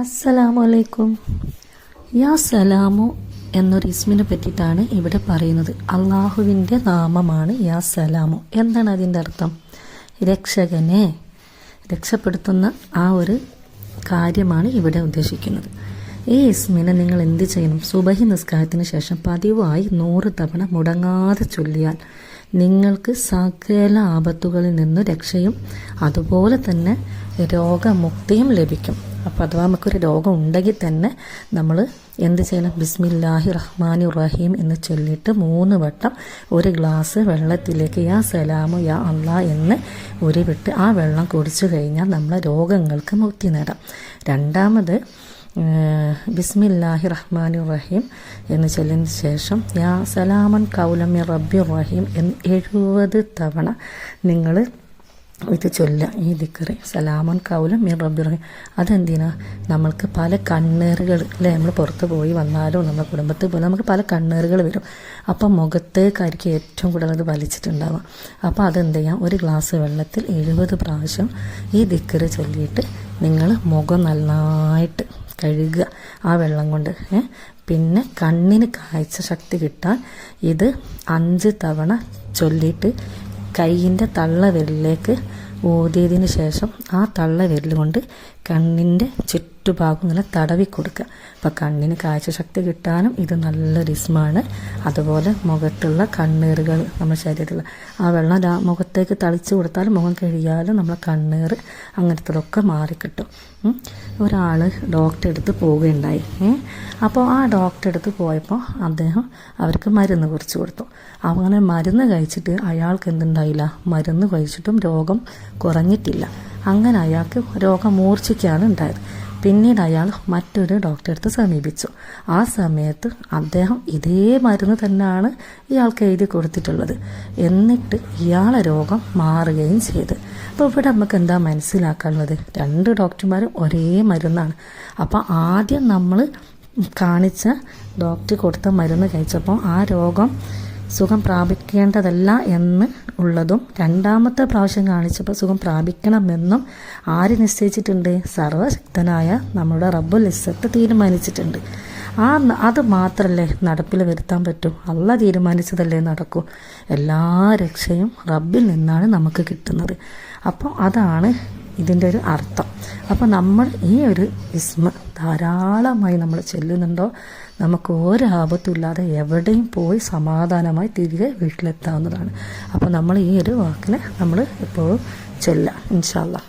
അസ്സലാമലൈക്കും. യാ സലാമു എന്നൊരു ഇസ്മിനെ പറ്റിയിട്ടാണ് ഇവിടെ പറയുന്നത്. അള്ളാഹുവിൻ്റെ നാമമാണ് യാ സലാമു. എന്താണ് അതിൻ്റെ അർത്ഥം? രക്ഷകനെ, രക്ഷപ്പെടുത്തുന്ന ആ ഒരു കാര്യമാണ് ഇവിടെ ഉദ്ദേശിക്കുന്നത്. ഈ ഇസ്മിനെ നിങ്ങൾ എന്ത് ചെയ്യണം? സുബഹി നിസ്കാരത്തിന് ശേഷം പതിവായി 100 തവണ മുടങ്ങാതെ ചൊല്ലിയാൽ നിങ്ങൾക്ക് സകല ആപത്തുകളിൽ നിന്ന് രക്ഷയും അതുപോലെ തന്നെ രോഗമുക്തിയും ലഭിക്കും. അപ്പോൾ അഥവാ നമുക്കൊരു രോഗം ഉണ്ടെങ്കിൽ തന്നെ നമ്മൾ എന്ത് ചെയ്യണം? ബിസ്മില്ലാഹി റഹ്മാനി റഹീം എന്ന് ചൊല്ലിയിട്ട് 3 വട്ടം ഒരു ഗ്ലാസ് വെള്ളത്തിലേക്ക് യാ സലാമു യാ അള്ളാ എന്ന് ഉരുവിട്ട് ആ വെള്ളം കുടിച്ചു കഴിഞ്ഞാൽ നമ്മളെ രോഗങ്ങൾക്ക് മുക്തി നേടാം. രണ്ടാമത് ബിസ്മില്ലാഹി റഹ്മാനി റഹീം എന്ന് ചൊല്ലിയതിന് ശേഷം യാ സലാമൻ കൗലം റബ്ബി റഹീം എന്ന് 70 തവണ നിങ്ങൾ ഇത് ചൊല്ല. ഈ ദിക്റ് സലാമൻ കൗലം മീൻ റബ്ബി റഹീം. അതെന്തിനാ? നമ്മൾക്ക് പല കണ്ണേറുകൾ അല്ലേ, നമ്മൾ പുറത്ത് പോയി വന്നാലും നമ്മുടെ കുടുംബത്തിൽ പോലും നമുക്ക് പല കണ്ണേറുകൾ വരും. അപ്പം മുഖത്തേക്കായിരിക്കും ഏറ്റവും കൂടുതൽ അത് വലിച്ചിട്ടുണ്ടാവുക. അപ്പോൾ അതെന്ത് ചെയ്യാം? ഒരു ഗ്ലാസ് വെള്ളത്തിൽ 70 പ്രാവശ്യം ഈ ദിക്റ് ചൊല്ലിയിട്ട് നിങ്ങൾ മുഖം നന്നായിട്ട് കഴുകുക ആ വെള്ളം കൊണ്ട്. പിന്നെ കണ്ണിന് കാഴ്ച ശക്തി കിട്ടാൻ ഇത് 5 തവണ ചൊല്ലിയിട്ട് കൈയിൻ്റെ തള്ളവിരലിലേക്ക് ഊതിയതിന് ശേഷം ആ തള്ളവിരൽ കൊണ്ട് കണ്ണിൻ്റെ ചുറ്റുഭാഗം ഇങ്ങനെ തടവി കൊടുക്കുക. അപ്പോൾ കണ്ണിന് കാഴ്ചശക്തി കിട്ടാനും ഇത് നല്ലൊരു ഇസ്മാണ്. അതുപോലെ മുഖത്തുള്ള കണ്ണീറുകൾ നമ്മുടെ ശരീരത്തിലുള്ള ആ വെള്ളം മുഖത്തേക്ക് തളിച്ചു കൊടുത്താലും മുഖം കഴിയാലും നമ്മളെ കണ്ണീർ അങ്ങനത്തതൊക്കെ മാറിക്കിട്ടും. ഒരാൾ ഡോക്ടറെ അടുത്ത് പോവുകയുണ്ടായി. അപ്പോൾ ആ ഡോക്ടറെ അടുത്ത് പോയപ്പോൾ അദ്ദേഹം അവർക്ക് മരുന്ന് കുറിച്ച് കൊടുത്തു. അങ്ങനെ മരുന്ന് കഴിച്ചിട്ട് അയാൾക്ക് എന്തുണ്ടായില്ല? മരുന്ന് കഴിച്ചിട്ടും രോഗം കുറഞ്ഞിട്ടില്ല. അങ്ങനെ അയാൾക്ക് രോഗം മൂർച്ഛിക്കുകയാണ് ഉണ്ടായത്. പിന്നീട് അയാൾ മറ്റൊരു ഡോക്ടറെ അടുത്ത് സമീപിച്ചു. ആ സമയത്ത് അദ്ദേഹം ഇതേ മരുന്ന് തന്നെയാണ് ഇയാൾക്ക് എഴുതി കൊടുത്തിട്ടുള്ളത്. എന്നിട്ട് ഇയാളെ രോഗം മാറുകയും ചെയ്തു. അപ്പോൾ ഇവിടെ നമുക്ക് എന്താ മനസ്സിലാക്കാനുള്ളത്? 2 ഡോക്ടർമാരും ഒരേ മരുന്നാണ്. അപ്പോൾ ആദ്യം നമ്മൾ കാണിച്ച ഡോക്ടർ കൊടുത്ത മരുന്ന് കഴിച്ചപ്പോൾ ആ രോഗം സുഖം പ്രാപിക്കേണ്ടതല്ല എന്ന് ഉള്ളതും, രണ്ടാമത്തെ പ്രാവശ്യം കാണിച്ചപ്പോൾ സുഖം പ്രാപിക്കണമെന്നും ആര് നിശ്ചയിച്ചിട്ടുണ്ട്? സർവശക്തനായ നമ്മുടെ റബ്ബുൽ ഇസ്സത്ത് തീരുമാനിച്ചിട്ടുണ്ട്. അത് മാത്രമല്ലേ നടപ്പിൽ വരുത്താൻ പറ്റൂ. അള്ളാഹ് തീരുമാനിച്ചതല്ലേ നടക്കൂ. എല്ലാ രക്ഷയും റബ്ബിൽ നിന്നാണ് നമുക്ക് കിട്ടുന്നത്. അപ്പോൾ അതാണ് ഇതിൻ്റെ ഒരു അർത്ഥം. അപ്പോൾ നമ്മൾ ഈ ഒരു ഇസ്മ ധാരാളമായി നമ്മൾ ചെല്ലുന്നുണ്ടോ നമുക്ക് ഒരാപത്തുമില്ലാതെ എവിടെയും പോയി സമാധാനമായി തിരികെ വീട്ടിലെത്താവുന്നതാണ്. അപ്പോൾ നമ്മൾ ഈ ഒരു വാക്കിനെ നമ്മൾ എപ്പോഴും ചൊല്ലാം ഇൻഷാ അല്ലാഹ്.